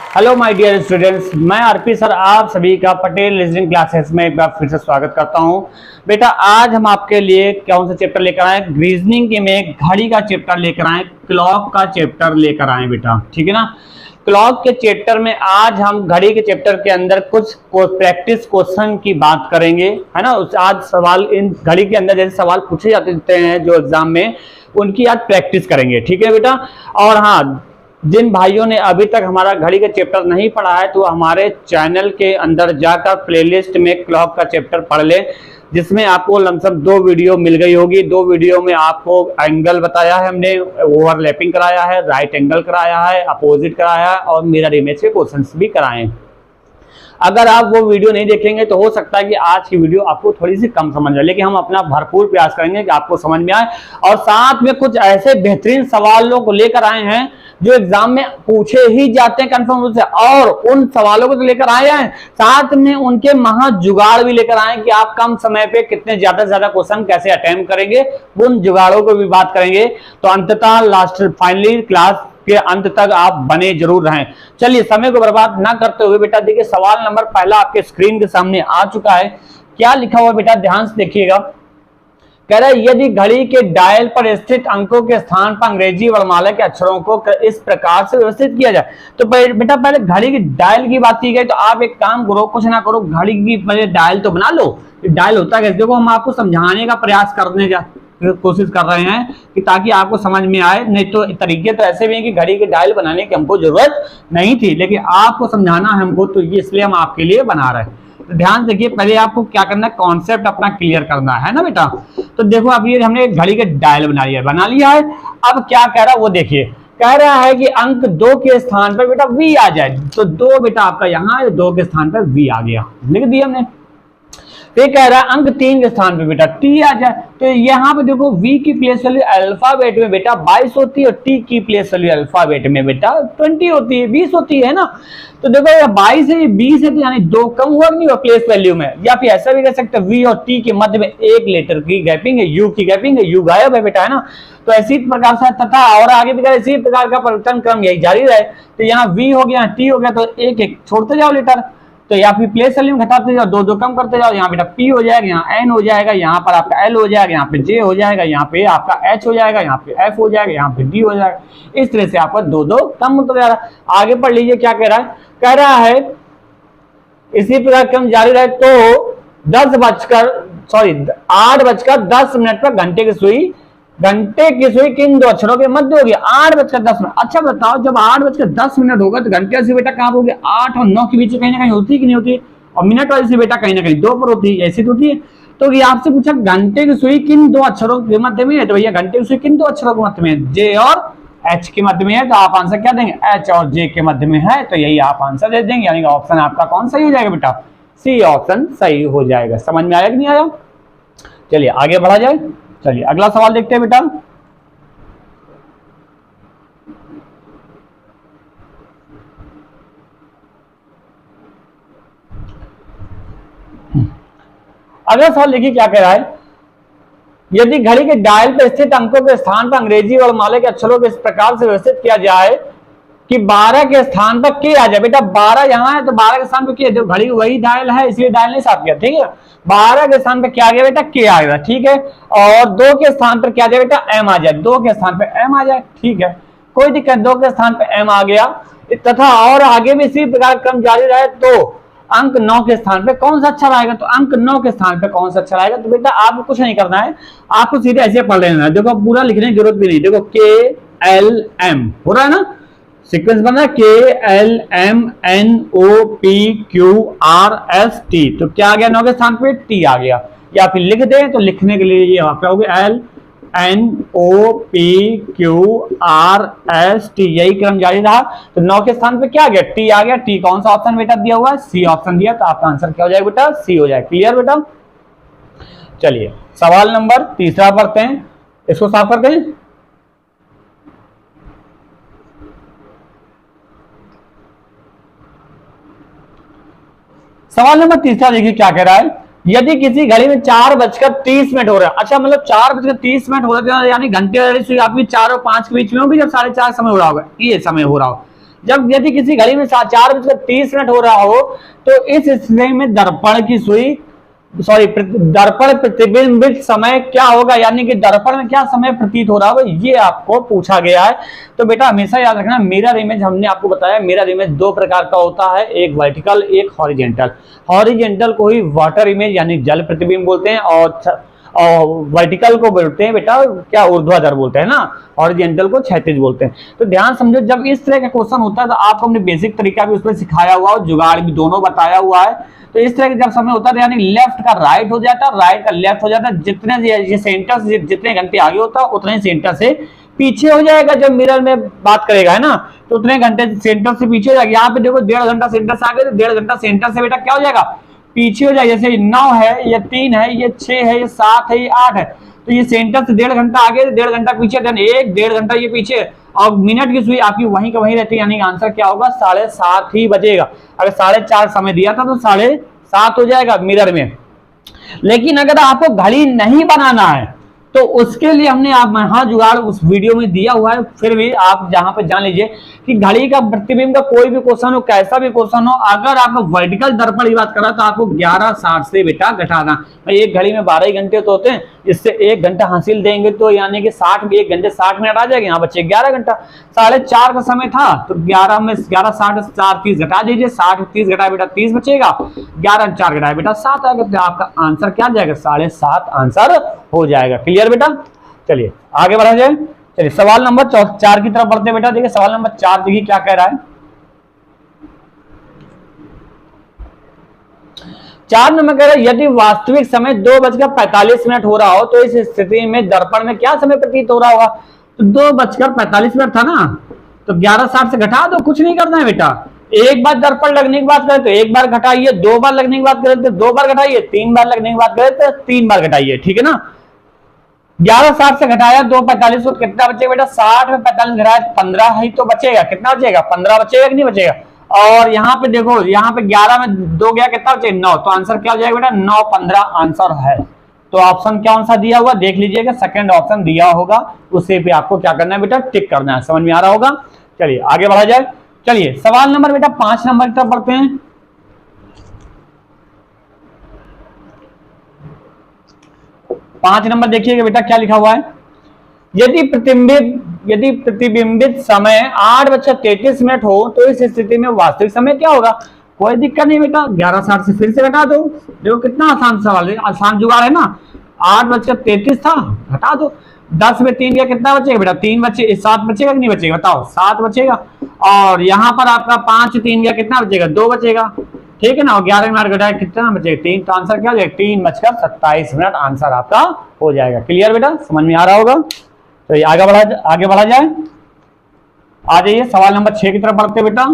Hello my dear students, मैं RP sir आप सभी का पटेल रीजनिंग क्लासेस में एक बार फिर से स्वागत करता हूं। बेटा आज हम आपके लिए कौन सा चैप्टर लेकर आए? रीजनिंग के में घड़ी का चैप्टर लेकर आए, क्लॉक का चैप्टर लेकर आए बेटा, ठीक है ना। क्लॉक के चैप्टर में आज हम घड़ी के चैप्टर के अंदर कुछ प्रैक्टिस क्वेश्चन की बात करेंगे, है ना। आज सवाल इन घड़ी के अंदर जैसे सवाल पूछे जाते हैं जो एग्जाम में, उनकी आज प्रैक्टिस करेंगे, ठीक है बेटा। और हाँ, जिन भाइयों ने अभी तक हमारा घड़ी का चैप्टर नहीं पढ़ा है तो हमारे चैनल के अंदर जाकर प्लेलिस्ट में क्लॉक का चैप्टर पढ़ ले, जिसमें आपको लमसम 2 वीडियो मिल गई होगी। 2 वीडियो में आपको एंगल बताया है हमने, ओवरलैपिंग कराया है, राइट एंगल कराया है, अपोजिट कराया है और मिरर इमेज के क्वेश्चंस भी कराए हैं। अगर आप वो वीडियो नहीं देखेंगे तो हो सकता है कि आज की वीडियो आपको थोड़ी सी कम समझ आए, लेकिन हम अपना भरपूर प्रयास करेंगे कि आपको समझ में आए। और साथ में कुछ ऐसे बेहतरीन सवालों को लेकर आए हैं जो एग्जाम में पूछे ही जाते हैं कंफर्म रूप से, और उन सवालों को तो लेकर आए हैं, साथ में उनके महा जुगाड़ भी लेकर आए कि आप कम समय पे कितने ज्यादा से ज्यादा क्वेश्चन कैसे अटेम्प्ट करेंगे, उन जुगाड़ों को भी बात करेंगे। तो अंततः लास्ट फाइनली क्लास के अंत तक आप बने जरूर रहें। चलिए समय को बर्बाद ना करते हुए बेटा देखिए, सवाल नंबर पहला आपके स्क्रीन के सामने आ चुका है। क्या लिखा हुआ बेटा, ध्यान से देखिएगा। कह रहा है यदि घड़ी के डायल पर स्थित अंकों के स्थान पर अंग्रेजी वर्णमाला के अक्षरों को इस प्रकार से व्यवस्थित किया जाए। तो बेटा पहले घड़ी की डायल की बात की गई, तो आप एक काम करो, कुछ ना करो, घड़ी की पहले डायल तो बना लो। डायल होता है, देखो हम आपको समझाने का प्रयास करने का कोशिश कर रहे हैं कि ताकि आपको समझ में आए। नहीं तो तरीके तो ऐसे भी हैं कि घड़ी के डायल बनाने की हमको जरूरत नहीं थी, लेकिन आपको समझाना है हमको, तो ये इसलिए हम आपके लिए बना रहे हैं। तो ध्यान देखिए, पहले आपको क्या करना है, कॉन्सेप्ट अपना क्लियर करना है ना बेटा। तो देखो अब ये हमने घड़ी के डायल बना लिया है। अब क्या कह रहा है वो देखिए, कह रहा है कि अंक 2 के स्थान पर बेटा V आ जाए। तो 2 बेटा आपका यहाँ है, 2 के स्थान पर V आ गया, लिख दिया हमने। तो कह रहा है अंक 3 के स्थान पे बेटा T आ जाए। तो यहाँ पे देखो V की प्लेस वैल्यू अल्फाबेट में बेटा 22 होती है और T की प्लेस वैल्यू अल्फाबेट में बेटा 20 होती है, 20 होती है ना। तो देखो 22 है, 20 है, तो यानी 2 कम हुआ नहीं हुआ प्लेस वैल्यू में। या फिर ऐसा भी कह सकते हैं V और T के मध्य में 1 लेटर की गैपिंग है, U की गैपिंग है, U गायब है बेटा, है ना। तो इसी प्रकार से तथा और आगे भी इसी प्रकार का परिवर्तन क्रम यही जारी रहे। तो यहाँ V हो गया, T हो गया, तो 1-1 छोड़ते जाओ लेटर। तो या फिर प्लेस वैल्यू में घटाते जाओ, 2-2 कम करते जाओ। यहाँ बेटा P हो जाएगा, यहाँ N हो जाएगा, यहाँ पर आपका L हो जाएगा, यहाँ पे J हो जाएगा, यहाँ पे आपका H हो जाएगा, यहाँ पे F हो जाएगा, यहाँ पे D हो जाएगा। इस तरह से आपका 2-2 कम होता जा रहा है। आगे पढ़ लीजिए क्या कह रहा है। कह रहा है इसी प्रकार क्रम जारी रहे तो 8:10 पर घंटे की सुई किन 2 अक्षरों के मध्य होगी? 8:10। अच्छा बताओ, जब 8:10 होगा तो घंटे से बेटा कहां होगी? 8 और 9 के बीच में कहीं ना कहीं होती है कि नहीं होती? और मिनट वाली से बेटा कहीं ना कहीं 2 पर होती है, ऐसी तो होती है। तो ये आपसे पूछा घंटे की सुई किन 2 अक्षरों के मध्य में है, तो भैया घंटे की सुई किन 2 अक्षरों के मध्य में है? J और H के मध्य में है। तो आप आंसर क्या देंगे? H और J के मध्य में है, तो यही आप आंसर दे देंगे। यानी कि ऑप्शन आपका कौन सही हो जाएगा बेटा? C ऑप्शन सही हो जाएगा। समझ में आया कि नहीं आया? चलिए आगे बढ़ा जाए। चलिए अगला सवाल देखते हैं बेटा। अगला सवाल देखिए क्या कह रहा है। यदि घड़ी के डायल पर स्थित अंकों के स्थान पर अंग्रेजी वर्णमाला के अक्षरों को इस प्रकार से व्यवस्थित किया जाए कि 12 के स्थान पर K आ जाए। बेटा 12 यहाँ है तो 12 के स्थान पर K, जो घड़ी वही डायल है इसलिए डायल नहीं साफ किया, ठीक है। 12 के स्थान पर क्या आ गया बेटा? K आ गया, ठीक है। और 2 के स्थान पर क्या आ जाए बेटा? M आ जाए। 2 के स्थान पर M आ जाए, ठीक है, कोई दिक्कत। 2 के स्थान पर M आ गया तथा और आगे भी इसी प्रकार क्रम जारी रहे तो अंक 9 के स्थान पे कौन सा अक्षर आएगा? तो अंक 9 के स्थान पे कौन सा अक्षर आएगा? तो बेटा आपको कुछ नहीं करना है, आपको सीधे ऐसे पढ़ लेना है। देखो पूरा लिखने की जरूरत भी नहीं। देखो KLM हो रहा है ना, सीक्वेंस बना KLMNOPQRST। तो क्या आ गया? 9 के स्थान पे T आ गया। या फिर लिख दें तो लिखने के लिए ये क्या हो गया? LNOPQRST, यही क्रम जारी रहा। तो 9 के स्थान पे क्या आ गया? T आ गया। T कौन सा ऑप्शन बेटा दिया हुआ है? C ऑप्शन दिया। तो आपका आंसर क्या हो जाएगा बेटा? C हो जाएगा। क्लियर बेटा? चलिए सवाल नंबर 3 पढ़ते हैं, इसको साफ करते हैं। सवाल नंबर 3 देखिए क्या कह रहा है। यदि किसी घड़ी में 4:30 हो रहा है, अच्छा मतलब 4:30 हो रहा है, यानी घंटे वाली सुई आपकी 4 और 5 के बीच में होगी, जब 4:30 समय हो रहा होगा, ये समय हो रहा हो। जब यदि किसी घड़ी में 4:30 हो रहा हो तो इस स्थिति में दर्पण की सुई दर्पण प्रतिबिंबित समय क्या होगा, यानी कि दर्पण में क्या समय प्रतीत हो रहा होगा, ये आपको पूछा गया है। तो बेटा हमेशा याद रखना, मिरर इमेज हमने आपको बताया, मिरर इमेज दो प्रकार का होता है, एक वर्टिकल एक हॉरिजेंटल। हॉरिजेंटल को ही वाटर इमेज यानी जल प्रतिबिंब बोलते हैं, और वर्टिकल को बोलते हैं बेटा क्या, ऊर्ध्वाधर बोलते हैं ना, हॉरिजेंटल को क्षैतिज बोलते हैं। तो ध्यान समझो, जब इस तरह का क्वेश्चन होता है तो आपको हमने बेसिक तरीका भी उसमें सिखाया हुआ और जुगाड़ भी दोनों बताया हुआ है। तो इस तरह के जब समय होता है यानी लेफ्ट का राइट हो जाता है, राइट का लेफ्ट हो जाता है, जितने ये सेंटर से जितने घंटे आगे होता है उतने ही सेंटर से पीछे हो जाएगा। जब मिरर में बात करेगा है ना, तो उतने घंटे सेंटर से पीछे हो जाएगा। यहाँ पे देखो 1.5 घंटा सेंटर से आगे, तो 1.5 घंटा सेंटर से बेटा क्या हो जाएगा, पीछे हो जाएगा। जैसे 9 है, ये 3 है, ये 6 है, ये 7 है, ये 8 है, तो ये सेंटर से 1.5 घंटा आगे, 1.5 घंटा पीछे, देन 1.5 घंटा ये पीछे, और मिनट की सुई आपकी वहीं का वहीं रहती है, यानी आंसर क्या होगा 7:30 ही बजेगा। अगर 4:30 समय दिया था तो 7:30 हो जाएगा मिरर में। लेकिन अगर आपको घड़ी नहीं बनाना है तो उसके लिए हमने आप हाँ जुगाड़ उस वीडियो में दिया हुआ है, फिर भी आप जहां पे जान लीजिए कि घड़ी का प्रतिबिंब का कोई भी क्वेश्चन हो, कैसा भी क्वेश्चन हो, अगर आपको वर्टिकल दर्पण की बात करा तो आपको 11:60 से बेटा घटाना। एक घड़ी में 12 घंटे तो होते हैं, इससे 1 घंटा हासिल देंगे तो यानी कि 1 घंटे 60 मिनट आ जाएगा, यहाँ बचे 11 घंटा। 4:30 का समय था तो 11 में 11:60 से 4:30 घटा दीजिए, 60:30 घटाए बेटा 30 बचेगा, 11 4 घटाए बेटा 7 आएगा, तो आपका आंसर क्या जाएगा 7:30 आंसर हो जाएगा। क्लियर बेटा, चलिए आगे बढ़ा जाए। चलिए सवाल नंबर 4 की तरफ बढ़ते बेटा। देखिए सवाल नंबर 4 देखिए क्या कह रहा है। 4 नंबर कह रहा है यदि वास्तविक समय 2:45 हो रहा हो तो इस स्थिति में दर्पण में क्या समय प्रतीत हो रहा होगा। तो 2:45 था ना, तो 11:60 से घटा दो, कुछ नहीं करना है बेटा। एक बार दर्पण लगने की बात करें तो एक बार घटाइए, 2 बार लगने की बात करें तो 2 बार घटाइए, 3 बार लगने की बात करें तो 3 बार घटाइए, ठीक है ना। 11:60 से घटाया 2:45 को कितना बचेगा बेटा, 60 में 45 घटाया 15 ही तो बचेगा, कितना बचेगा 15 बचेगा कि नहीं बचेगा। और यहाँ पे देखो, यहाँ पे 11 में 2 गया कितना बचेगा 9, तो आंसर क्या हो जाएगा बेटा 9:15 आंसर है। तो ऑप्शन क्या सा दिया हुआ देख लीजिएगा, सेकंड ऑप्शन दिया होगा, उसे पे आपको क्या करना है बेटा टिक करना है। समझ में आ रहा होगा। चलिए आगे बढ़ा जाए। चलिए सवाल नंबर बेटा 5 नंबर की तरफ बढ़ते हैं। 5 नंबर देखिएगा बेटा क्या लिखा हुआ है। यदि प्रतिबिंबित समय 8:33 हो तो इस स्थिति में वास्तविक समय क्या होगा। कोई दिक्कत नहीं बेटा, 11:60 से फिर से घटा दो। देखो कितना आसान सवाल है, आसान जुगाड़ है ना। 8:33 था, घटा दो, 10 में 3 गया कितना बचेगा बेटा 3 बचे, 7 बचेगा कि नहीं बचेगा बताओ 7 बचेगा। और यहाँ पर आपका 5 3 गया कितना बचेगा 2 बचेगा, ठीक है ना। और 11 मिनट घटाया कितना बचेगा 3, तो आंसर क्या हो जाएगा 3:27 आंसर आपका हो जाएगा। क्लियर बेटा, समझ में आ रहा होगा। तो ये आगे बढ़ा जाए। आ जाइए सवाल नंबर 6 की तरफ बढ़ते बेटा।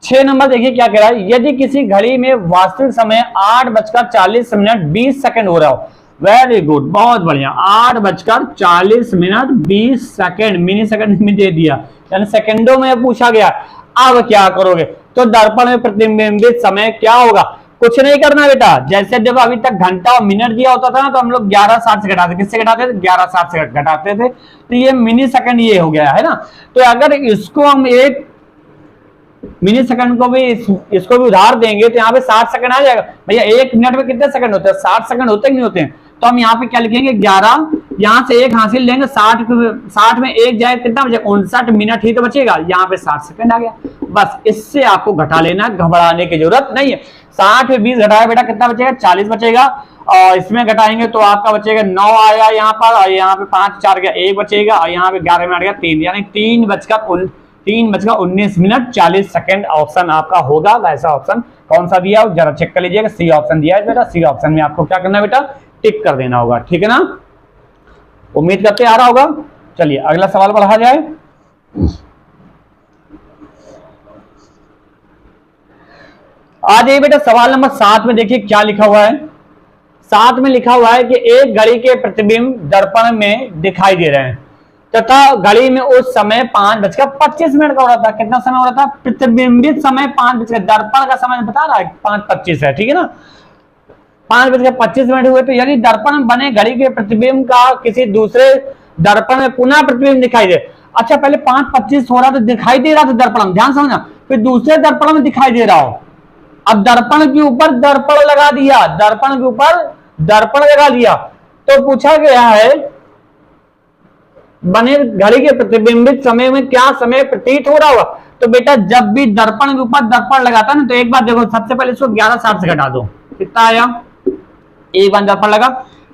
6 नंबर देखिए क्या कह रहा है। यदि किसी घड़ी में वास्तविक समय 8:40 हो रहा हो, वेरी गुड, बहुत बढ़िया, 8:40 मिनी सेकंड में दे दिया, यानी सेकंडों में पूछा गया। अब क्या करोगे, तो दर्पण में प्रतिबिंबित समय क्या होगा। कुछ नहीं करना बेटा, जैसे जब अभी तक घंटा और मिनट दिया होता था ना तो हम लोग 11:60 से घटाते, किससे घटाते थे 11:60 से घटाते थे, तो ये मिनी सेकंड ये हो गया है ना। तो अगर इसको हम एक मिनी सेकंड को भी इसको भी उधार देंगे तो यहाँ पे 60 सेकंड आ जाएगा। भैया 1 मिनट में कितने सेकंड होते हैं 60 सेकंड होते हैं कि नहीं होते हैं। तो हम यहाँ पे क्या लिखेंगे 11, यहाँ से 1 हासिल लेंगे, 60 में 1 जाए कितना बचेगा 59 मिनट ही तो बचेगा, यहाँ पे 60 सेकंड आ गया। बस इससे आपको घटा लेना, घबराने की जरूरत नहीं है। 60 में 20 घटाया बेटा कितना बचेगा 40 बचेगा, और इसमें घटाएंगे तो आपका बचेगा 9 आएगा यहाँ पर, और यहाँ पे 5 4 गया 1 बचेगा, और यहाँ पे 11 मिनट गया 3, यानी 3:19 40 सेकंड ऑप्शन आपका होगा। वैसा ऑप्शन कौन सा दिया जरा चेक कर लीजिएगा, सी ऑप्शन दिया है बेटा। सी ऑप्शन में आपको क्या करना है बेटा टिक कर देना होगा, ठीक है ना। उम्मीद करते आ रहा होगा। चलिए अगला सवाल बढ़ा जाए। आ जाइए बेटा सवाल नंबर 7 में देखिए क्या लिखा हुआ है। 7 में लिखा हुआ है कि एक घड़ी के प्रतिबिंब दर्पण में दिखाई दे रहे हैं तथा घड़ी में उस समय 5:25 का हो रहा था। कितना समय हो रहा था, प्रतिबिंबित समय 5 दर्पण का समय बता रहा है 5:25 है, ठीक है ना। 5:25 हुए, तो यानी दर्पण बने घड़ी के प्रतिबिंब का किसी दूसरे दर्पण में पुनः प्रतिबिंब दिखाई दे। अच्छा पहले 5:25 हो रहा तो दिखाई दे रहा था दर्पण में, ध्यान समझना, फिर दूसरे दर्पण में दिखाई दे रहा हो। अब दर्पण के ऊपर दर्पण लगा दिया, दर्पण के ऊपर दर्पण लगा दिया, तो पूछा गया है बने घड़ी के प्रतिबिंबित समय में क्या समय प्रतीत हो रहा होगा। तो बेटा जब भी दर्पण के ऊपर दर्पण लगाता ना, तो एक बार देखो, सबसे पहले इसको 11:60 से घटा दो, कितना आया, एक बार दर्पण लगा,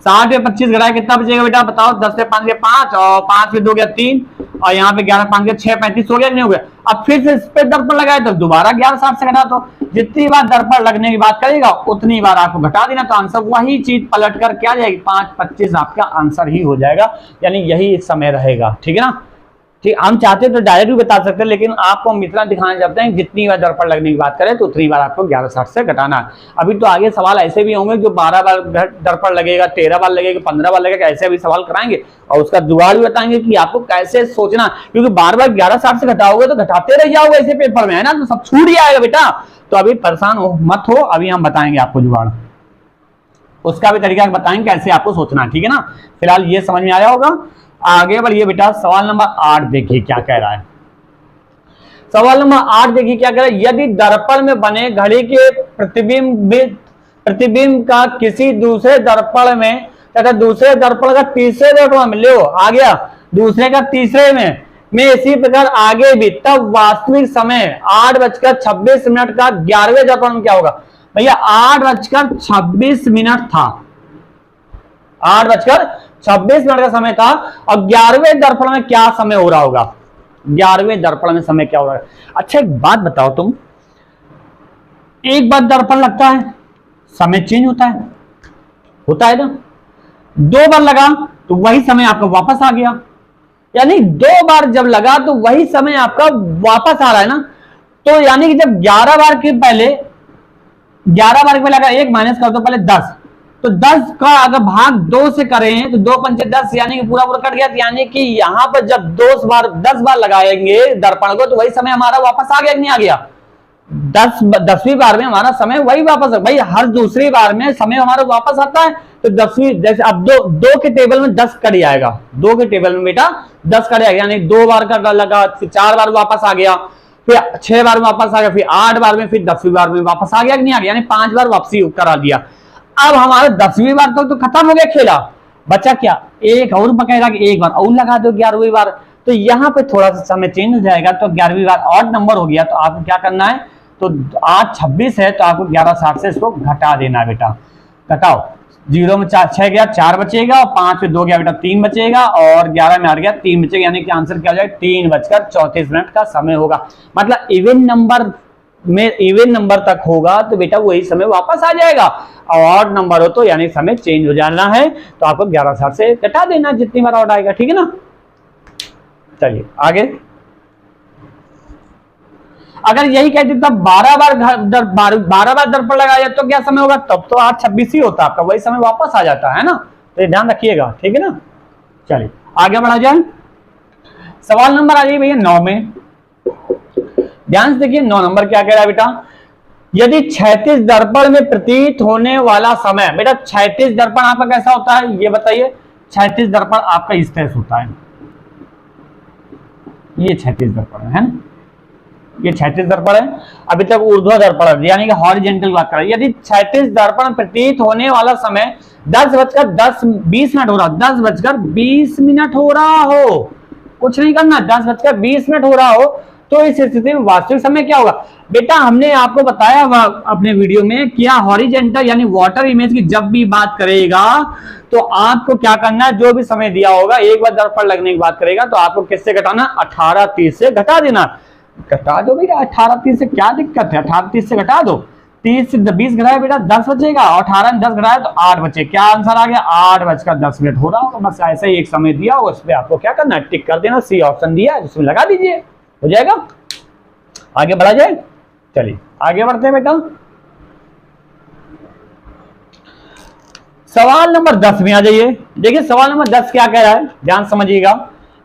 60 में 25 घटाया कितना बचेगा बेटा बताओ, 10 से 5 गया 5 और 5 में 2 गया 3 और यहाँ पे 11 5 गया 6 35 हो गया, नहीं हो गया। अब फिर से इस पे दर्पण लगाए तो दोबारा 11:60 से घटा दो, जितनी बार दर्पण लगने की बात करेगा उतनी बार आपको घटा देना, तो आंसर वही चीज पलट कर क्या जाएगी, 5:25 आपका आंसर ही हो जाएगा, यानी यही समय रहेगा। ठीक है ना, ठीक, हम चाहते तो डायरेक्ट भी बता सकते हैं, लेकिन आपको हम इतना दिखाना चाहते हैं जितनी बार दर्पण लगने की बात करें तो उतनी बार आपको 11:60 से घटाना है। अभी तो आगे सवाल ऐसे भी होंगे जो 12 बार दर्पण लगेगा, 13 बार लगेगा, 15 बार लगेगा, ऐसे भी सवाल कराएंगे और उसका जुगाड़ भी बताएंगे कि आपको कैसे सोचना, क्योंकि बार बार 11:60 से घटाओगे तो घटाते रह जाओगे ऐसे पेपर में, है ना, तो सब छूट जाएगा बेटा। तो अभी परेशान मत हो, अभी हम बताएंगे आपको जुगाड़, उसका भी तरीका बताएंगे कैसे आपको सोचना है। ठीक है ना, फिलहाल ये समझ में आया होगा। आगे बढ़िए बेटा, सवाल नंबर 8 देखिए क्या कह रहा है। सवाल नंबर 8 देखिए क्या कह रहा है, यदि दर्पण में बने घड़ी के प्रतिबिंब का किसी दूसरे दर्पण में तथा दूसरे दर्पण का तीसरे दर्पण में, ले आ गया दूसरे का तीसरे में इसी प्रकार आगे भी, तब वास्तविक समय 8:26 का 11वें दर्पण में क्या होगा। भैया 8:26 था, 8:26 का समय था और 11वें दर्पण में क्या समय हो रहा होगा, 11वें दर्पण में समय क्या हो रहा है। अच्छा एक बात बताओ तुम, एक बार दर्पण लगता है समय चेंज होता है ना, 2 बार लगा तो वही समय आपका वापस आ गया, यानी 2 बार जब लगा तो वही समय आपका वापस आ रहा है ना। तो यानी कि जब 11 बार के पहले अगर 1 माइनस कर दो पहले 10, तो 10 का अगर भाग 2 से करें तो 2 पंचे 10, यानी कि पूरा कट गया, यानी कि यहां पर जब 10 बार लगाएंगे दर्पण को तो वही समय हमारा वापस आ गया कि नहीं आ गया। 10वीं बार में हमारा समय वही वापस है, भाई हर दूसरी बार में समय हमारा वापस आता है। तो 10वीं, जैसे अब 2 के टेबल में 10 कट जाएगा, 2 के टेबल में बेटा 10 कट जाएगा, यानी 2 बार का लगा, फिर 4 बार वापस आ गया, फिर 6 बार में वापस आ गया, फिर 8 बार में, फिर 10वीं बार में वापस आ गया कि नहीं आ गया, यानी 5 बार वापसी करा दिया। अब हमारा 10वीं बार तो खत्म हो गया खेला, बचा क्या, एक और बकायदा कि एक बार और लगा दो 11वीं बार, तो यहाँ पे थोड़ा सा समय चेंज हो जाएगा, तो 11वीं बार ऑड नंबर हो गया, तो आपको क्या करना है, तो 8:26 है तो आपको 11:60 से इसको घटा देना है बेटा। घटाओ, 0 में 6 गया 4 बचेगा, और 5 में 2 गया बेटा 3 बचेगा, और 11 में 8 गया 3 बचेगा, यानी कि आंसर क्या हो जाएगा 3:34 का समय होगा। मतलब इवन नंबर तक होगा तो बेटा वही समय वापस आ जाएगा, और ऑड नंबर हो तो यानी समय चेंज हो जाना है, तो आपको 11:60 से घटा देना जितनी बार ऑड आएगा। ठीक है ना, चलिए आगे। अगर यही कहते तब 12 बार दर्पण लगाया तो क्या समय होगा, तब तो 8:26 ही होता आपका, वही समय वापस आ जाता है ना, तो ध्यान रखिएगा। ठीक है ना, चलिए आगे बढ़ा जाए। सवाल नंबर आ जाइए भैया 9 में, ध्यान से देखिए 9 नंबर क्या कह रहा है बेटा, यदि 36 दर्पण में प्रतीत होने वाला समय, बेटा 36 दर्पण आपका कैसा होता है ये बताइए। 36 दर्पण आपका इस तरह से होता है, ये 36 दर्पण है ना, ये 36 दर्पण है। अभी तक ऊर्ध्वा दर्पण यानी कि हॉरिजॉन्टल बात कर रहा है। यदि 36 दर्पण प्रतीत होने वाला समय 10:20 हो रहा, 10:20 हो रहा हो, कुछ नहीं करना, 10:20 हो रहा हो, तो इस स्थिति में वास्तविक समय क्या होगा। बेटा हमने आपको बताया अपने वीडियो में क्या, हॉरिजॉन्टल यानी वाटर इमेज की जब भी बात करेगा तो आपको क्या करना है, जो भी समय दिया होगा एक बार दर्पण लगने की बात करेगा तो आपको किससे घटाना, 18:30 से घटा देना। घटा दो बेटा 18:30 से, क्या दिक्कत है, 18:30 से घटा दो। 30 से 20 घटाया बेटा 10 बचेगा, और 18 में 10 घटाया तो 8 बचे, क्या आंसर आ गया 8:10 हो रहा होगा। बस ऐसे ही एक समय दिया होगा, उस पर आपको क्या करना है, टिक कर देना, सी ऑप्शन दिया है उसमें लगा दीजिए, हो जाएगा। आगे बढ़ा जाए, चलिए आगे बढ़ते हैं बेटा। सवाल नंबर 10 में आ जाइए। देखिए सवाल नंबर 10 क्या कह रहा है, ध्यान समझिएगा।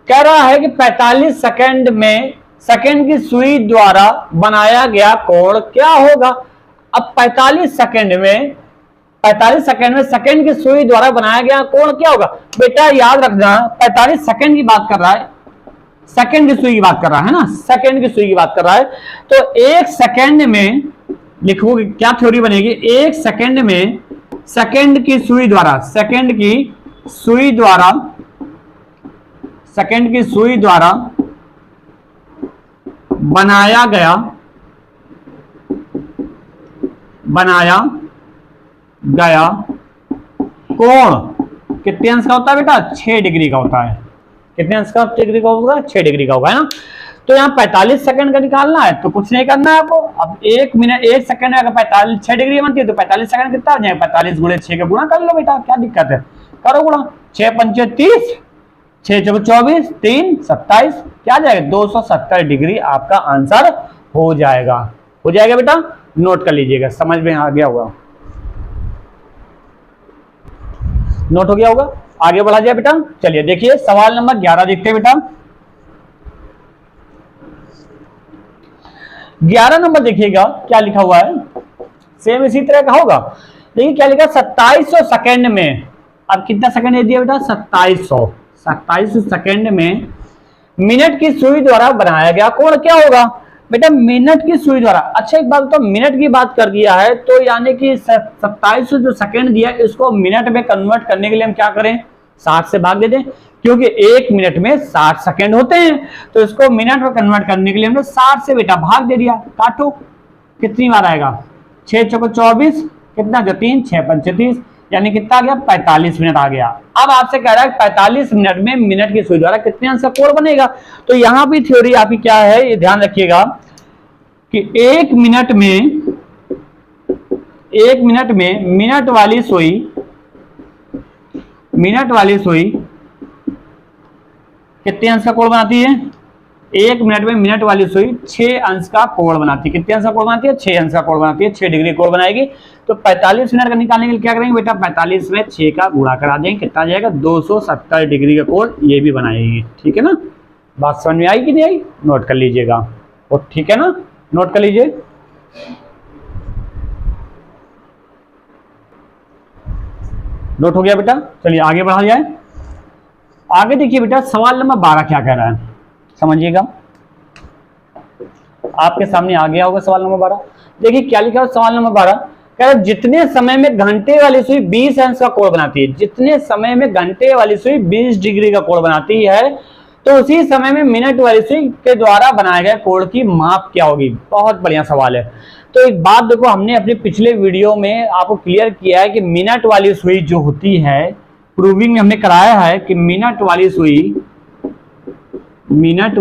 कह रहा है कि 45 सेकंड में सेकंड की सुई द्वारा बनाया गया कोण क्या होगा। अब 45 सेकंड में सेकंड की सुई द्वारा बनाया गया कोण क्या होगा। बेटा याद रखना 45 सेकंड की बात कर रहा है, सेकंड की सुई की बात कर रहा है ना, सेकंड की सुई की बात कर रहा है। तो एक सेकंड में लिखोगे क्या थ्योरी बनेगी, एक सेकंड में सेकंड की सुई द्वारा, सेकंड की सुई द्वारा, सेकंड की सुई द्वारा बनाया गया कोण कितने अंश का होता है बेटा, 6 डिग्री का होता है। कितने अंश का डिग्री का होगा, 6 डिग्री का होगा, है ना। तो यहाँ 45 सेकंड का निकालना है, तो कुछ नहीं करना है आपको। अब 1 मिनट 1 सेकंड में अगर 45 6 डिग्री बनती है तो 45 सेकंड कितना हो जाएगा, 45 गुणे 6 का गुणा कर लो बेटा, क्या दिक्कत है, करो गुणा। 6 पंचे 30, 6 चौके 24, 3 27, क्या जाएगा 270 डिग्री आपका आंसर हो जाएगा। हो जाएगा बेटा, नोट कर लीजिएगा, समझ में आ गया होगा, नोट हो गया होगा। आगे बढ़ा जाए बेटा, चलिए देखिए सवाल नंबर 11 देखते हैं बेटा। 11 नंबर देखिएगा क्या लिखा हुआ है, सेम इसी तरह का होगा। देखिए क्या लिखा, 2700 सेकंड में, अब कितना सेकंड दे दिया बेटा, 2700 सेकंड में मिनट की सुई द्वारा बनाया गया कोण क्या होगा बेटा, मिनट की सुई द्वारा। अच्छा एक बात तो मिनट की बात कर दिया है, तो यानी कि 2700 जो सेकंड दिया है इसको मिनट में कन्वर्ट करने के लिए हम क्या करें, 60 से भाग दे दें, क्योंकि 1 मिनट में 60 सेकंड होते हैं। तो इसको मिनट में कन्वर्ट करने के लिए हमने 60 से बेटा भाग दे दिया। काटो, कितनी बार आएगा, 6 चौके 24, कितना जो 3, 6 पंचे 30, यानी कितना आ गया, 45 मिनट आ गया। अब आपसे कह रहा है 45 मिनट में मिनट की सुई द्वारा कितने अंश का कोण बनेगा। तो यहां भी थ्योरी आपकी क्या है, ये ध्यान रखिएगा कि 1 मिनट में मिनट वाली सुई कितने अंश का कोण बनाती है, 1 मिनट में मिनट वाली सुई 6 अंश का कोण बनाती है। कितने अंश का कोण बनाती है, 6 अंश का कोण बनाती है, 6 डिग्री कोण बनाएगी। तो 45 मिनट का निकालने के लिए क्या करेंगे बेटा, 45 में 6 का गुणा करा देंगे, कितना आ जाएगा 270 डिग्री का कोण ये भी बनाएगी। ठीक है ना, बात समझ में आई कि नहीं आई, नोट कर लीजिएगा, और ठीक है ना, नोट कर लीजिए। नोट हो गया बेटा, चलिए आगे बढ़ा जाए। आगे देखिए बेटा सवाल नंबर 12 क्या कह रहा है, समझिएगा, आपके सामने आ गया होगा सवाल नंबर 12। देखिए क्या लिखा है सवाल नंबर 12, कह रहा है जितने समय में घंटे वाली सुई 20 अंश का कोण बनाती है, जितने समय में घंटे वाली सुई 20 डिग्री का कोण बनाती है, तो उसी समय में मिनट वाली सुई के द्वारा बनाए गए कोण की माप क्या होगी। बहुत बढ़िया सवाल है। तो एक बात देखो, हमने अपने पिछले वीडियो में आपको क्लियर किया है कि मिनट वाली सुई जो होती है, प्रूविंग में हमने कराया है कि मिनट वाली सुई, घंटे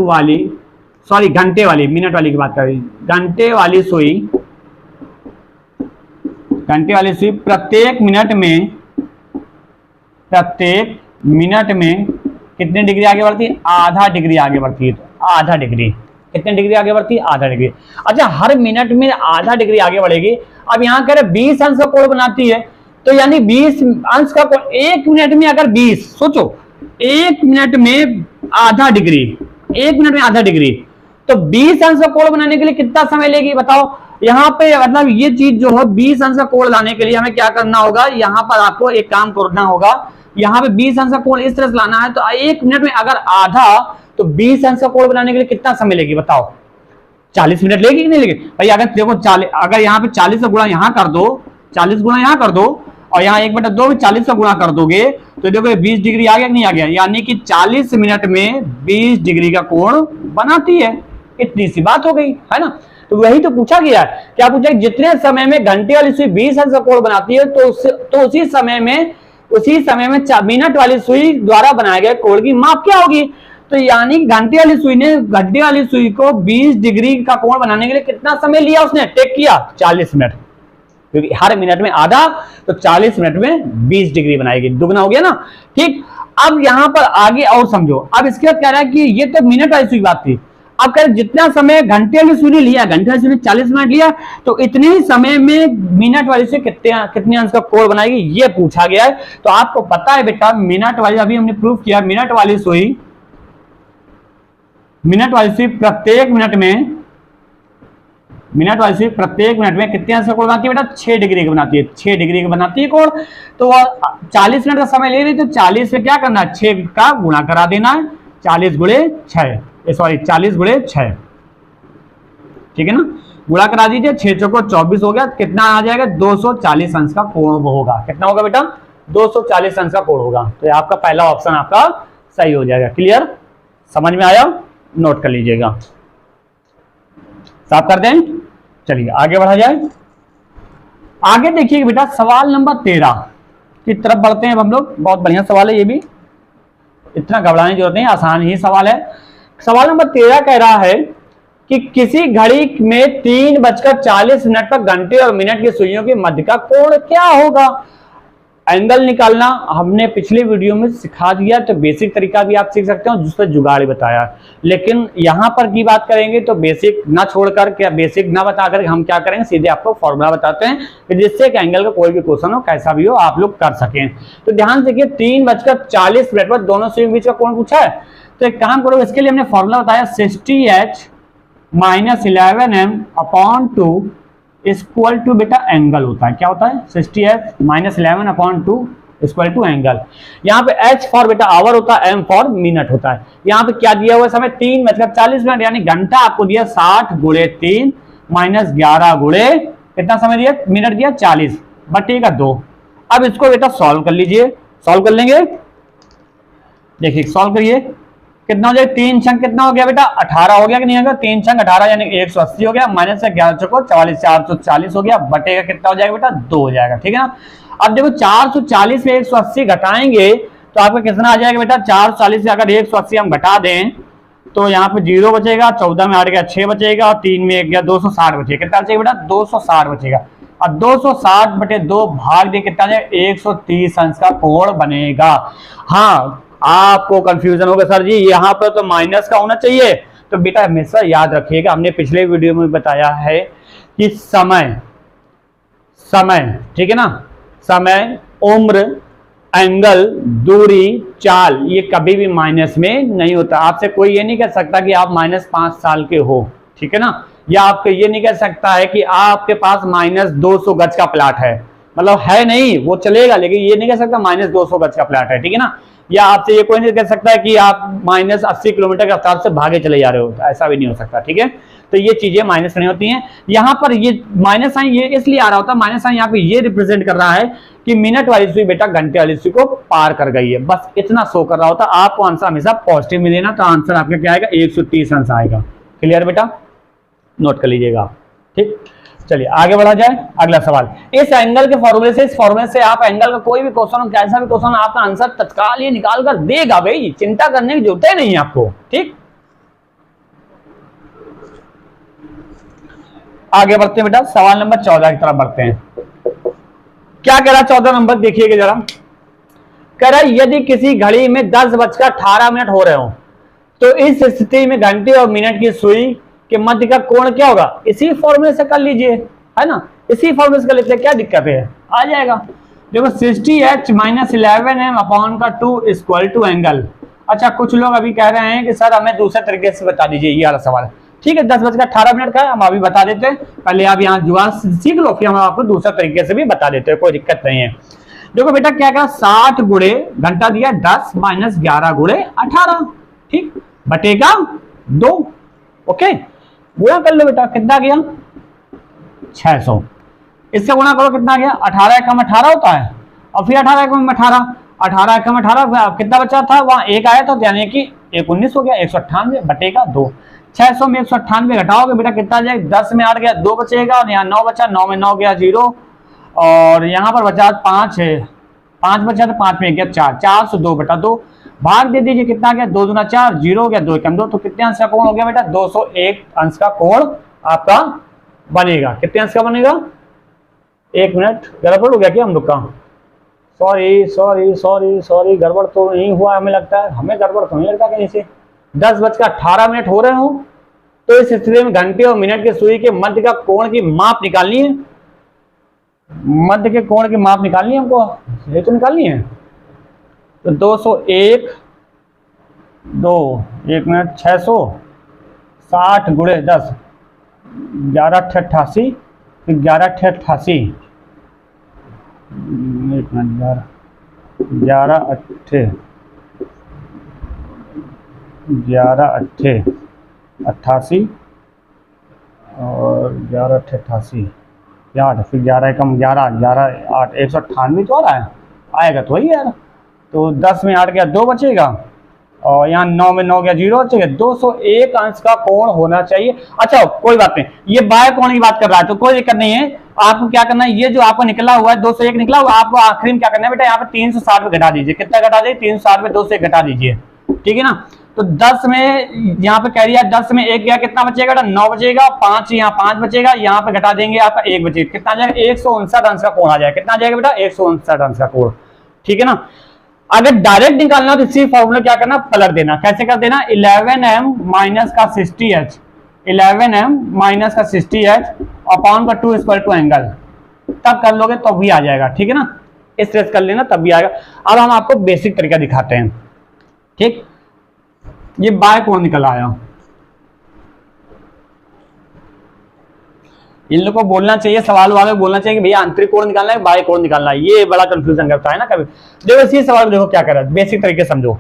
वाली, मिनट वाली की बात कर रही, घंटे वाली सुई प्रत्येक मिनट में कितने डिग्री आगे बढ़ती है, आधा डिग्री आगे बढ़ती है। तो आधा डिग्री, कितने डिग्री आगे बढ़ती है, आधा डिग्री। अच्छा हर मिनट में आधा डिग्री आगे बढ़ेगी। अब यहाँ कह रहे 20 अंश का कोण बनाती है, तो यानी 20 अंश का कोण 1 मिनट में अगर 20, सोचो 1 मिनट में आधा डिग्री, 1 मिनट में आधा डिग्री, तो 20 अंश का कोण बनाने के लिए कितना समय लेगी बताओ। यहाँ पे मतलब ये चीज जो है 20 अंश का कोण लाने के लिए हमें क्या करना होगा, यहाँ पर आपको एक काम करना होगा, यहाँ पे 20 अंश का कोण इस तरह से लाना है। तो 1 मिनट में अगर आधा, तो 20 अंश का कोण बनाने के लिए कितना समय लेगी बताओ, 40 मिनट लेगी कि नहीं लेगी भाई। अगर देखो 40, अगर यहाँ पे 40 का गुणा यहाँ कर दो, 40 गुणा यहाँ कर दो, और यहाँ 1/2 में 40 का गुणा कर दोगे, तो देखो 20 डिग्री आ गया कि नहीं आ गया, यानी कि 40 मिनट में 20 डिग्री का कोण बनाती है। इतनी सी बात हो गई, है ना। तो वही तो पूछा गया है, क्या पूछा, जितने समय में घंटे वाली सुई 20 अंश का कोण बनाती है, तो उसी समय में मिनट वाली सुई द्वारा बनाए गए कोण की माप क्या होगी। तो यानी घंटे वाली सुई को 20 डिग्री का कोण बनाने के लिए कितना समय लिया उसने, टेक किया 40 मिनट, क्योंकि हर मिनट में आधा, तो 40 मिनट में 20 डिग्री बनाएगी, दुगना हो गया ना। ठीक, अब यहां पर आगे और समझो। अब इसके बाद कह रहा है कि ये तो मिनट वाली सुई बात थी, अब कह रहे जितना समय घंटे वाली सुई ने लिया, घंटे वाली सुई ने 40 मिनट लिया, तो इतने ही समय में मिनट वाली सुई कितने अंश का कोण बनाएगी, ये पूछा गया है। तो आपको पता है बेटा मिनट वाली, अभी हमने प्रूव किया, मिनट वाली सुई प्रत्येक मिनट में कितने अंश का कोण बनाती है बेटा, 6 डिग्री का बनाती है, 6 डिग्री का बनाती है कोण। तो 40 मिनट का समय ले रही, तो 40 में क्या करना है, 6 का गुणा करा देना है, 40 गुणे 6, सॉरी 40 गुणे 6, ठीक है ना, गुणा करा दीजिए, 6 चौको 24 हो गया, कितना आ जाएगा 240 अंश का कोण होगा। कितना होगा बेटा 240 अंश का कोण होगा। तो ये आपका पहला ऑप्शन आपका सही हो जाएगा। क्लियर, समझ में आया, नोट कर लीजिएगा, साफ कर दें। चलिए आगे बढ़ा जाए। आगे देखिए बेटा सवाल नंबर 13 की तरफ बढ़ते हैं हम लोग। बहुत बढ़िया सवाल है ये भी, इतना घबराने की जरूरत नहीं, आसान ही सवाल है। सवाल नंबर 13 कह रहा है कि किसी घड़ी में 3:40 पर घंटे और मिनट की सुइयों के मध्य का कोण क्या होगा। एंगल निकालना हमने पिछले वीडियो में सिखा दिया, तो बेसिक तरीका भी आप सीख सकते हो जिससे जुगाड़ बताया। लेकिन यहां पर की बात करेंगे तो बेसिक ना छोड़कर, क्या बेसिक ना बताकर हम क्या करेंगे, सीधे आपको फॉर्मूला बताते हैं कि जिससे कि एंगल का कोई भी क्वेश्चन हो कैसा भी हो आप लोग कर सकें। तो ध्यान से देखिए 3:40 पर दोनों सुइयों के बीच का कोण पूछा है, तो एक काम करो, इसके लिए हमने फॉर्मूला बताया 60h - 11m/2 इक्वल टू बेटा एंगल होता है। क्या होता है 60h - 11/2 इक्वल टू एंगल। यहाँ पे h फॉर बेटा आवर होता है, m फॉर मिनट होता है। यहाँ पे क्या दिया हुआ समय 3:40 यानी घंटा आपको दिया 60 गुणे 3 - 11 गुणे कितना समय दिया, मिनट दिया 40 बटेगा 2। अब इसको बेटा सॉल्व कर लीजिए, सॉल्व कर लेंगे। देखिए सॉल्व करिए, कितना हो जाएगा, 3 छंग कितना हो गया बेटा 18 हो गया कि नहीं होगा, 3 छंग 18 यानी 180 हो गया, माइनस से 11 चौको 44 440 हो गया, बटेगा कितना हो जाएगा बेटा 2 हो जाएगा। ठीक है ना। अब देखो 440 में 180 घटाएंगे तो आपका कितना आ जाएगा बेटा, 440 से अगर 180 हम घटा दें तो यहाँ पे 0 बचेगा, 14 में 8 गया 6 बचेगा, और 3 में 1 गया 260 बचेगा। कितना बचेगा बेटा 260 बचेगा। अब 260 बटे 2 भाग दे कितना जाएगा 130 अंश का कोण बनेगा। हाँ आपको कंफ्यूजन होगा सर जी यहाँ पर तो माइनस का होना चाहिए, तो बेटा हमेशा याद रखिएगा, हमने पिछले वीडियो में बताया है कि समय ठीक है ना, समय, उम्र, एंगल, दूरी, चाल ये कभी भी माइनस में नहीं होता। आपसे कोई ये नहीं कह सकता कि आप -5 साल के हो, ठीक है ना, या आपको ये नहीं कह सकता है कि आपके पास -200 गज का प्लाट है, मतलब है नहीं वो चलेगा, लेकिन ये नहीं कह सकता -200 गज का प्लाट है, ठीक है ना। या आपसे ये कोई नहीं कह सकता है कि आप -80 किलोमीटर के रफ्तार से भागे चले जा रहे हो, तो ऐसा भी नहीं हो सकता, ठीक है। तो ये चीजें माइनस नहीं होती हैं। यहाँ पर ये माइनस साइन ये इसलिए आ रहा होता है, माइनस साइन यहाँ पे ये रिप्रेजेंट कर रहा है कि मिनट वाली सुई बेटा घंटे वाली सुई को पार कर गई है, बस इतना शो कर रहा होता है। आपको आंसर हमेशा पॉजिटिव में देना, तो आंसर आपका क्या आएगा 130 आंसर आएगा। क्लियर बेटा, नोट कर लीजिएगा, ठीक। चलिए आगे बढ़ा जाए, अगला सवाल। इस एंगल के फॉर्मूले से, इस फॉर्मूले से आप एंगल का कोई भी क्वेश्चन, कैसा भी क्वेश्चन, आपका आंसर तत्काल ये निकाल कर देगा भाई, चिंता करने की जरूरत ही नहीं है आपको, ठीक। आगे बढ़ते हैं बेटा, सवाल नंबर 14 की तरफ बढ़ते हैं। क्या कह रहा है 14 नंबर, देखिएगा जरा। कह रहा है यदि किसी घड़ी में 10:18 हो रहे हो तो इस स्थिति में घंटे और मिनट की सुई के मध्य का कोण क्या होगा। इसी फॉर्मूले से कर लीजिए, है ना, इसी फॉर्मूले से कर लेते हैं, क्या दिक्कत है, आ जाएगा। देखो 60h - 11m/2 equal to angle. अच्छा कुछ लोग अभी कह रहे हैं कि सर हमें दूसरे तरीके से बता दीजिए, ये वाला सवाल, ठीक है। 10:18 का है, हम अभी बता देते हैं, पहले आप यहाँ जुगाड़ सीख लो, फिर हम आपको दूसरे तरीके से भी बता देते हैं, कोई दिक्कत नहीं है। देखो बेटा क्या कहा, 60 गुणे घंटा दिया 10 - 11 गुणे 18, ठीक, बटेगा 2, ओके। गुणा कर लो बेटा, कितना गया 600, इससे गुणा करो कितना गया 18 एकम 18 होता है, और फिर 18 एकम 18, 18 एकम 18 कितना बचा था, वहां 1 आया था, यानी कि 19 हो गया, 198 बटेगा 2। 600 में 198 घटाओगे बेटा कितना जाएगा, 10 में 8 गया 2 बचेगा, और यहाँ 9 बचा, 9 में 9 गया 0, और यहाँ पर बचा 5 है, 5 बचा तो 5 में गया 4, 402 बटा 2 भाग दे दीजिए, कितना गया 2 दूना 4, 0 हो गया, 2 एकम 2, तो कितने अंश का कोण हो गया बेटा 201 अंश का कोण आपका बनेगा। कितने अंश का बनेगा, 1 मिनट, गड़बड़ हो गया क्या हम लोग का, सॉरी गड़बड़ तो नहीं हुआ, हमें लगता है, हमें गड़बड़ तो नहीं लगता कहीं से। 10:18 हो रहे हो तो इस स्थिति में घंटे और मिनट के सुई के मध्य का कोण की माप निकालनी है, मध्य के कोण की माप निकालनी है हमको, ये तो निकालनी है। तो 201 2 1 मिनट 600 60 गुणे 10 11 88 11 88 1 मिनट 11 8 11 अट्ठे 88 और 11 अट्ठे 88 यार, फिर 11 एकम 11 11 8 198 तो आ रहा है, आएगा तो वही यार। तो 10 में 8 गया 2 बचेगा और यहाँ 9 में 9 गया 0 बचेगा। 201 अंश का कोण होना चाहिए। अच्छा कोई बात नहीं, ये बाय कोण की बात कर रहा है तो कोई दिक्कत नहीं है। आपको क्या करना है, ये जो आपको निकला हुआ है 201 निकला हुआ, आपको आखिरी में क्या करना है बेटा, यहाँ पे 360 पे घटा दीजिए। कितना घटा दीजिए, 360 पे 2 से घटा दीजिए, ठीक है ना। तो 10 में यहाँ पे कह रही है 10 में 1 गया, कितना बचेगा बेटा, 9 बचेगा। 5 यहाँ 5 बचेगा, यहाँ पे घटा देंगे आपका 1 बचेगा, कितना आ जाएगा, 159 अंश का कोण आ जाएगा। कितना आ जाएगा बेटा, 159 अंश का कोण, ठीक है ना। अगर डायरेक्ट निकालना हो तो इसी फॉर्मूला क्या करना, पलट देना। कैसे कर देना, 11m माइनस का 60h, 11m माइनस का 60h अपॉन का 2 इक्वल टू एंगल, तब कर लोगे तो भी आ जाएगा, ठीक है ना। इस तरह से कर लेना तब भी आएगा। अब हम आपको बेसिक तरीका दिखाते हैं, ठीक। ये बाय कोण निकल आया, इन लोगों को बोलना चाहिए, सवाल वाले बोलना चाहिए कि भैया आंतरिक कोण निकालना है, बाह्य कोण निकालना है। ये बड़ा कंफ्यूजन करता है ना कभी। देखो इसी सवाल देखो क्या कर रहा है, बेसिक तरीके समझो।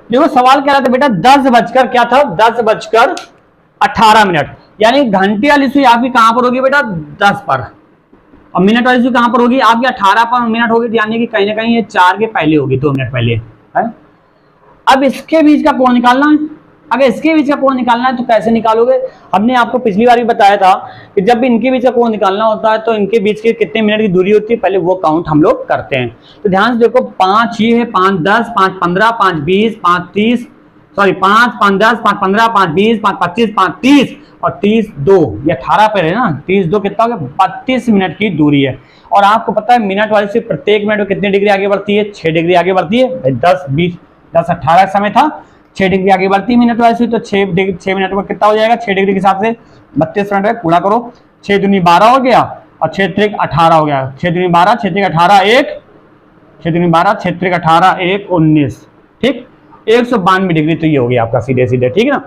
देखो सवाल कह रहा था बेटा 10 बजकर क्या था, 10 बजकर 18 मिनट, यानी घंटे वाली सुई आपकी कहां पर होगी बेटा, 10 पर, और मिनट वाली सुई कहां पर होगी आपकी 18 पर मिनट होगी, यानी कि कहीं ना कहीं ये 4 के पहले होगी, 2 मिनट पहले है। अब इसके बीच का कोण निकालना है। अगर इसके बीच का कोण निकालना है तो कैसे निकालोगे, हमने आपको पिछली बार भी बताया था कि जब भी इनके बीच का कोण निकालना होता है तो इनके बीच की कितने मिनट की दूरी होती है, पहले वो काउंट हम लोग करते हैं। तो ध्यान से देखो, 5 ये है, 5 10 5 15 5 20 5 30, सॉरी 5 5 10 5 15 5 20 5 25 5 30 और 30 2, ये 18 पे है ना, 30 2 कितना हो गया, 32 मिनट की दूरी है। और आपको पता है मिनट वाली से प्रत्येक मिनट में कितनी डिग्री आगे बढ़ती है, 6 डिग्री आगे बढ़ती है। 10 20 10 18 समय था, 6 डिग्री आगे बढ़ती मिनट वाली से, तो 6 मिनट में कितना हो जाएगा, 6 डिग्री के हिसाब से 32 मिनट में पूरा करो। 6 दूनी 12 हो गया और 6 त्रिक 18 हो गया। 6 दूनी 12 6 त्रिक 18 1, 6 दूनी 12 6 त्रिक 18 1 19, ठीक। 192 डिग्री तो ये हो गया आपका सीधे सीधे, ठीक है ना।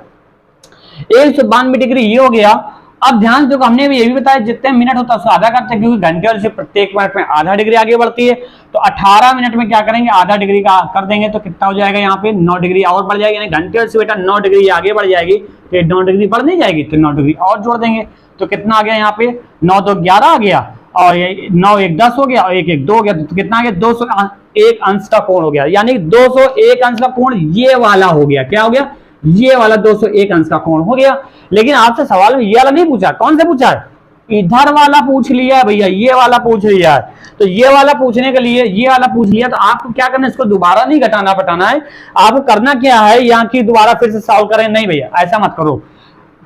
192 डिग्री ये हो गया। अब ध्यान दो, हमने भी ये भी बताया जितने मिनट होता है उसको आधा करते हैं, क्योंकि घंटे वाले से प्रत्येक मिनट में आधा डिग्री आगे बढ़ती है। तो 18 मिनट में क्या करेंगे, आधा डिग्री का कर देंगे तो कितना हो जाएगा, यहाँ पे 9 डिग्री और बढ़ जाएगी, यानी घंटे वाले से बेटा 9 डिग्री आगे बढ़ जाएगी, तो 9 डिग्री बढ़ नहीं जाएगी, तो 9 डिग्री और जोड़ देंगे। तो कितना आ गया यहाँ पे, 9 2 11 आ गया, और 9 1 10 हो गया, और 1 1 2 हो गया, तो कितना आ गया, 201 अंश का कोण हो गया। यानी 201 अंश का कोण ये वाला हो गया। क्या हो गया, ये वाला 201 अंश का कोण हो गया। लेकिन आपसे सवाल में ये वाला नहीं पूछा, कौन से पूछा है, इधर वाला पूछ लिया है भैया, ये वाला पूछ लिया है। तो ये वाला पूछने के लिए ये वाला पूछ लिया, तो आपको क्या करना है, इसको दोबारा नहीं घटाना पटाना है। आपको करना क्या है, यहाँ की दोबारा फिर से सॉल्व करें, नहीं भैया ऐसा मत करो।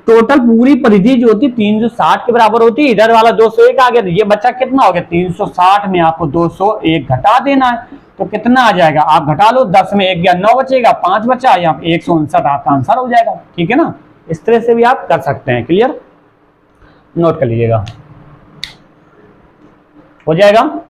टोटल पूरी परिधि जो होती है 360 के बराबर होती है, इधर वाला 201 आ गया, तो ये बच्चा कितना हो गया, 360 में आपको 201 घटा देना है। तो कितना आ जाएगा, आप घटा लो, 10 में 1 गया 9 बचेगा, 5 बचा, यहाँ पे 159 आपका आंसर हो जाएगा, ठीक है ना। इस तरह से भी आप कर सकते हैं, क्लियर, नोट कर लीजिएगा, हो जाएगा।